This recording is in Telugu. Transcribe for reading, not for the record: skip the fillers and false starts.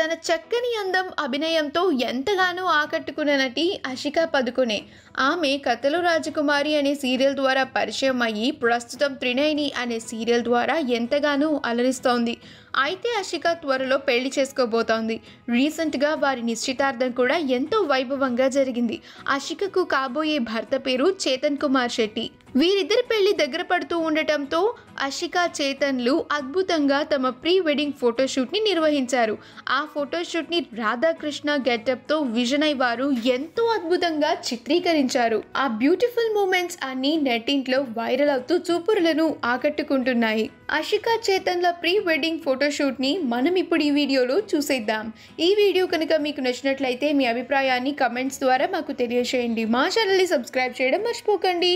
తన చక్కని అందం అభినయంతో ఎంతగానో ఆకట్టుకున్న నటి ఆషికా పదుకొనే. ఆమె కథలో రాజకుమారి అనే సీరియల్ ద్వారా పరిచయం అయ్యి ప్రస్తుతం త్రినయని అనే సీరియల్ ద్వారా ఎంతగానో అలరిస్తోంది. అయితే ఆషికా త్వరలో పెళ్లి చేసుకోబోతోంది. రీసెంట్గా వారి నిశ్చితార్థం కూడా ఎంతో వైభవంగా జరిగింది. ఆషికకు కాబోయే భర్త పేరు చేతన్ కుమార్ శెట్టి. వీరిద్దరి పెళ్లి దగ్గర పడుతూ ఉండటంతో ఆషికా చేతన్లు అద్భుతంగా తమ ప్రీ వెడ్డింగ్ ఫోటోషూట్ని నిర్వహించారు. ఆ ఫోటోషూట్ని రాధాకృష్ణ గెటప్తో విజయ్ వారు ఎంతో అద్భుతంగా చిత్రీకరించారు. ఆ బ్యూటిఫుల్ మూమెంట్స్ అన్ని నెట్టింట్లో వైరల్ అవుతూ చూపురులను ఆకట్టుకుంటున్నాయి. ఆషికా చేతన్ల ప్రీ వెడ్డింగ్ ఫోటోషూట్ని మనం ఇప్పుడు ఈ వీడియోలో చూసేద్దాం. ఈ వీడియో కనుక మీకు నచ్చినట్లయితే మీ అభిప్రాయాన్ని కమెంట్స్ ద్వారా మాకు తెలియజేయండి. మా ఛానల్ని సబ్స్క్రైబ్ చేయడం మర్చిపోకండి.